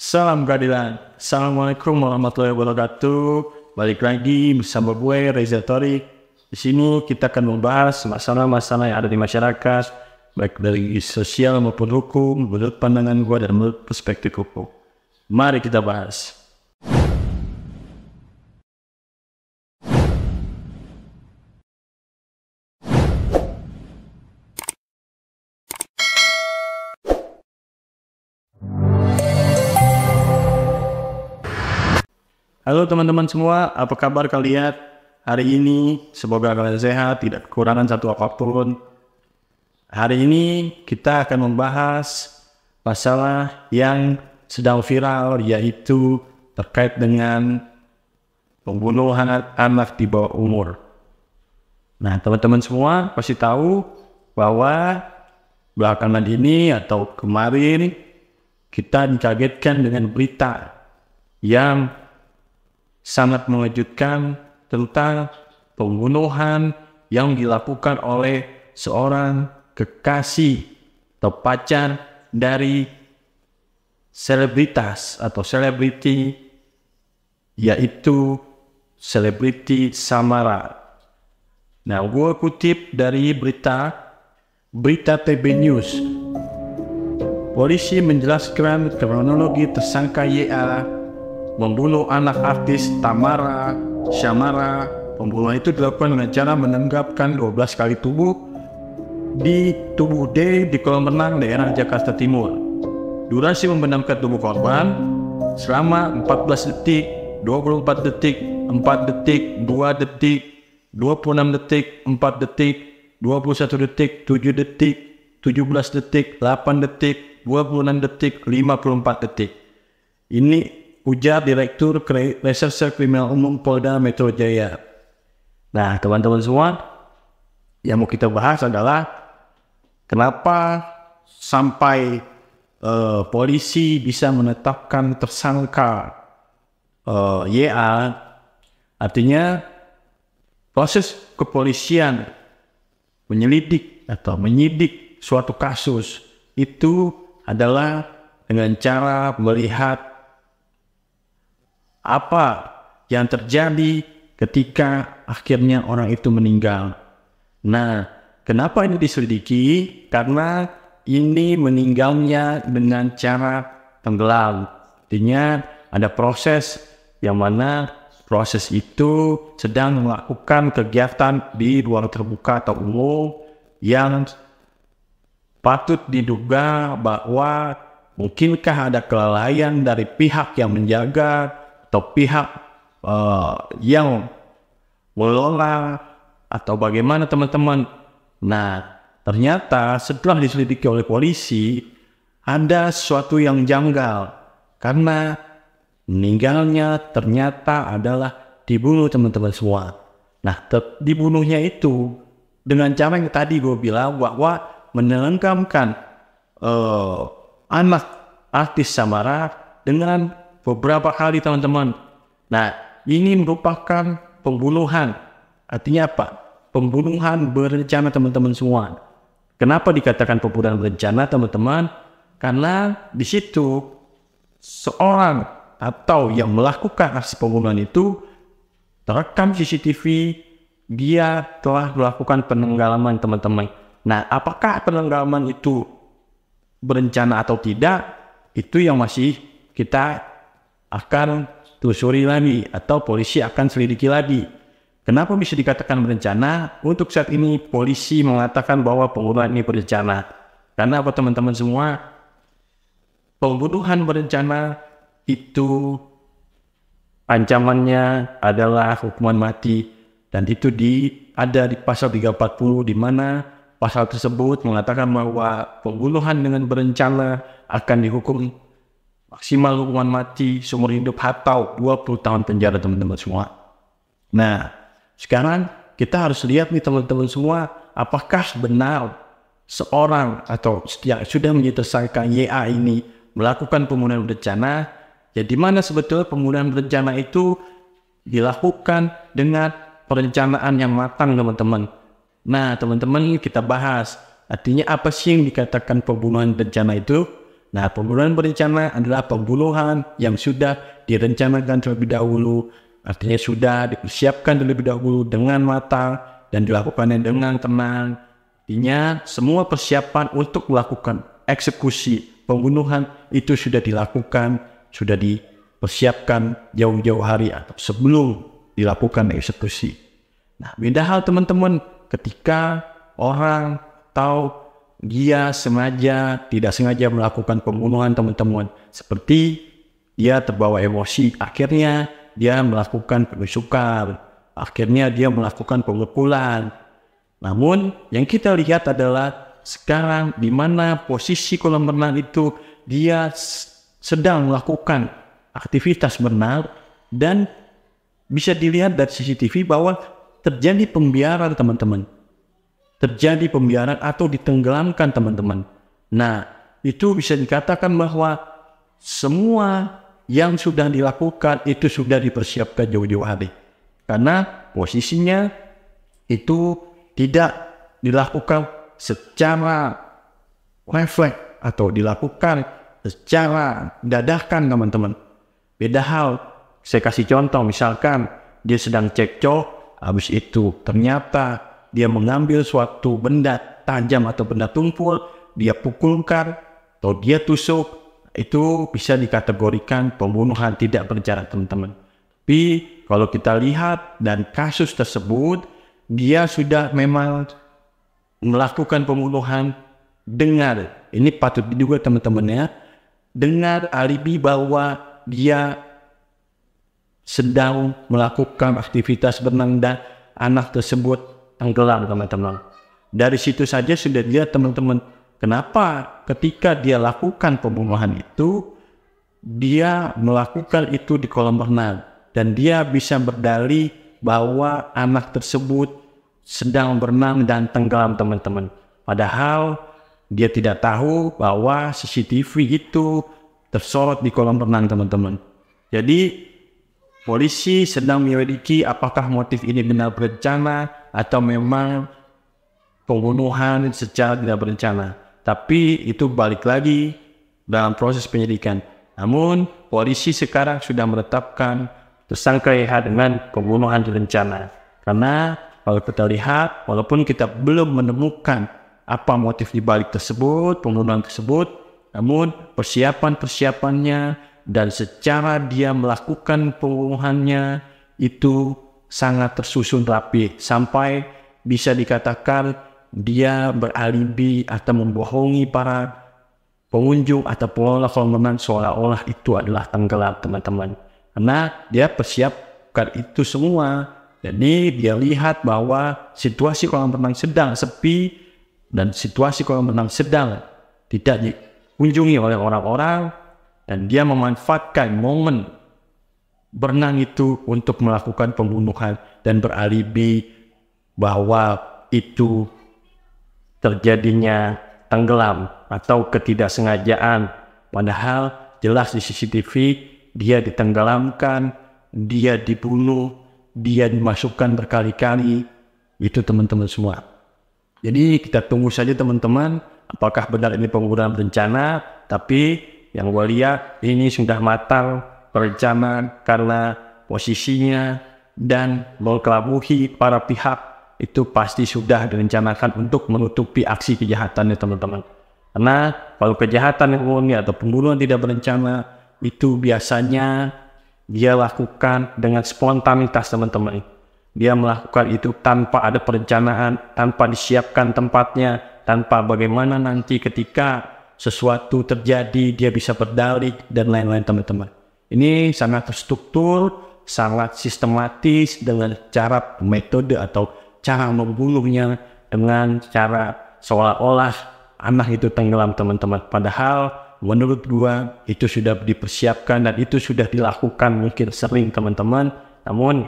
Salam keadilan. Assalamualaikum warahmatullahi wabarakatuh. Balik lagi bersama gue Reza Torik. Di sini kita akan membahas masalah-masalah yang ada di masyarakat, baik dari sosial maupun hukum, menurut pandangan gue dan menurut perspektif hukum. Mari kita bahas. Halo teman-teman semua, apa kabar kalian hari ini? Semoga kalian sehat, tidak kekurangan satu apapun. Hari ini kita akan membahas masalah yang sedang viral, yaitu terkait dengan pembunuhan anak di bawah umur. Nah, teman-teman semua pasti tahu bahwa belakangan ini atau kemarin kita dikagetkan dengan berita yang sangat mengejutkan tentang pembunuhan yang dilakukan oleh seorang kekasih atau pacar dari selebritas atau selebriti, yaitu selebriti Samara. Nah, gue kutip dari berita TB News. Polisi menjelaskan kronologi tersangka YA membunuh anak artis Tamara Syamara. Pembunuhan itu dilakukan dengan cara menenggapkan 12 kali tubuh di tubuh D di kolam renang daerah Jakarta Timur. Durasi membenamkan tubuh korban selama 14 detik, 24 detik, 4 detik, 2 detik, 26 detik, 4 detik, 21 detik, 7 detik, 17 detik, 8 detik, 26 detik, 54 detik. Ini ujar Direktur Reserse Kriminal Umum Polda Metro Jaya. Nah, teman-teman semua, yang mau kita bahas adalah kenapa sampai polisi bisa menetapkan tersangka YA. Artinya proses kepolisian menyelidik atau menyidik suatu kasus itu adalah dengan cara melihat apa yang terjadi ketika akhirnya orang itu meninggal. Nah, kenapa ini diselidiki? Karena ini meninggalnya dengan cara tenggelam. Artinya ada proses yang mana proses itu sedang melakukan kegiatan di ruang terbuka atau umum yang patut diduga bahwa mungkinkah ada kelalaian dari pihak yang menjaga atau pihak yang mengelola atau bagaimana teman-teman. Nah, ternyata setelah diselidiki oleh polisi ada sesuatu yang janggal karena meninggalnya ternyata adalah dibunuh, teman-teman semua. Nah, dibunuhnya itu dengan cara yang tadi gue bilang bahwa menenggelamkan anak artis Samara dengan beberapa kali, teman-teman. Nah, ini merupakan pembunuhan. Artinya apa? Pembunuhan berencana, teman-teman semua. Kenapa dikatakan pembunuhan berencana, teman-teman? Karena di situ seorang atau yang melakukan aksi pembunuhan itu terekam CCTV, dia telah melakukan penenggelaman, teman-teman. Nah, apakah penenggelaman itu berencana atau tidak? Itu yang masih kita akan telusuri lagi atau polisi akan selidiki lagi. Kenapa bisa dikatakan berencana? Untuk saat ini polisi mengatakan bahwa pembunuhan ini berencana. Karena apa, teman-teman semua? Pembunuhan berencana itu ancamannya adalah hukuman mati, dan itu ada di pasal 340, di mana pasal tersebut mengatakan bahwa pembunuhan dengan berencana akan dihukum maksimal hukuman mati seumur hidup atau 20 tahun penjara, teman-teman semua. Nah, sekarang kita harus lihat nih, teman-teman semua, apakah benar seorang atau yang sudah menjadi tersangka YA ini melakukan pembunuhan berencana. Ya, di mana sebetulnya pembunuhan berencana itu dilakukan dengan perencanaan yang matang, teman-teman. Nah, teman-teman, kita bahas artinya apa sih yang dikatakan pembunuhan berencana itu. Nah, pembunuhan berencana adalah pembunuhan yang sudah direncanakan terlebih dahulu, artinya sudah dipersiapkan terlebih dahulu dengan matang dan dilakukannya dengan tenang. Artinya semua persiapan untuk melakukan eksekusi pembunuhan itu sudah dilakukan, sudah dipersiapkan jauh-jauh hari atau sebelum dilakukan eksekusi. Nah, beda hal teman-teman ketika orang atau dia tidak sengaja melakukan pembunuhan teman-teman. Seperti dia terbawa emosi, akhirnya dia melakukan penusukan, akhirnya dia melakukan pemukulan. Namun yang kita lihat adalah sekarang di mana posisi kolam renang itu dia sedang melakukan aktivitas berenang dan bisa dilihat dari CCTV bahwa terjadi pembiaran teman-teman. Terjadi pembiaran atau ditenggelamkan teman-teman. Nah, itu bisa dikatakan bahwa semua yang sudah dilakukan itu sudah dipersiapkan jauh-jauh hari. Karena posisinya itu tidak dilakukan secara refleks atau dilakukan secara dadakan teman-teman. Beda hal, saya kasih contoh misalkan dia sedang cekcok, habis itu ternyata dia mengambil suatu benda tajam atau benda tumpul, dia pukulkan atau dia tusuk, itu bisa dikategorikan pembunuhan tidak berencana teman-teman. Tapi kalau kita lihat dan kasus tersebut, dia sudah memang melakukan pembunuhan dengan, ini patut diduga teman-teman ya, dengan alibi bahwa dia sedang melakukan aktivitas berenang dan anak tersebut tenggelam teman-teman. Dari situ saja sudah dilihat teman-teman, kenapa ketika dia lakukan pembunuhan itu, dia melakukan itu di kolam renang dan dia bisa berdalih bahwa anak tersebut sedang berenang dan tenggelam teman-teman. Padahal dia tidak tahu bahwa CCTV itu tersorot di kolam renang teman-teman. Jadi polisi sedang menyelidiki apakah motif ini benar berencana atau memang pembunuhan secara tidak berencana. Tapi itu balik lagi dalam proses penyidikan. Namun polisi sekarang sudah menetapkan tersangka YH dengan pembunuhan berencana. Karena kalau kita lihat, walaupun kita belum menemukan apa motif di balik tersebut, pembunuhan tersebut, namun persiapan-persiapannya dan secara dia melakukan pembunuhannya itu sangat tersusun rapi sampai bisa dikatakan dia beralibi atau membohongi para pengunjung atau pengelola kolam renang seolah-olah itu adalah tenggelam teman-teman. Karena dia persiapkan itu semua. Jadi dia lihat bahwa situasi kolam renang sedang sepi dan situasi kolam renang sedang tidak dikunjungi oleh orang-orang dan dia memanfaatkan momen berenang itu untuk melakukan pembunuhan dan beralibi bahwa itu terjadinya tenggelam atau ketidaksengajaan. Padahal jelas di CCTV dia ditenggelamkan, dia dibunuh, dia dimasukkan berkali-kali. Itu teman-teman semua. Jadi kita tunggu saja teman-teman apakah benar ini pembunuhan berencana. Tapi yang gue lihat ini sudah matang perencanaan karena posisinya dan mengkelabuhi para pihak itu pasti sudah direncanakan untuk menutupi aksi kejahatannya teman-teman. Karena kalau kejahatan yang murni atau pembunuhan tidak berencana itu biasanya dia lakukan dengan spontanitas teman-teman. Dia melakukan itu tanpa ada perencanaan, tanpa disiapkan tempatnya, tanpa bagaimana nanti ketika sesuatu terjadi dia bisa berdalih dan lain-lain teman-teman. Ini sangat terstruktur, sangat sistematis dengan cara metode atau cara membunuhnya dengan cara seolah-olah anak itu tenggelam teman-teman. Padahal menurut gua itu sudah dipersiapkan dan itu sudah dilakukan mungkin sering teman-teman. Namun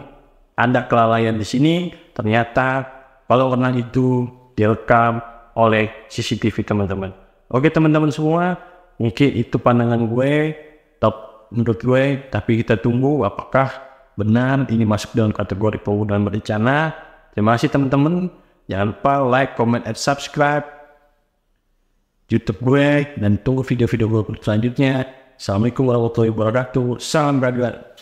ada kelalaian di sini. Ternyata kalau renang itu direkam oleh CCTV teman-teman. Oke teman-teman semua, mungkin itu pandangan gue, top menurut gue. Tapi kita tunggu apakah benar ini masuk dalam kategori pembunuhan berencana. Terima kasih teman-teman. Jangan lupa like, comment, and subscribe. YouTube gue dan tunggu video-video gue selanjutnya. Assalamualaikum warahmatullahi wabarakatuh. Salam beragam.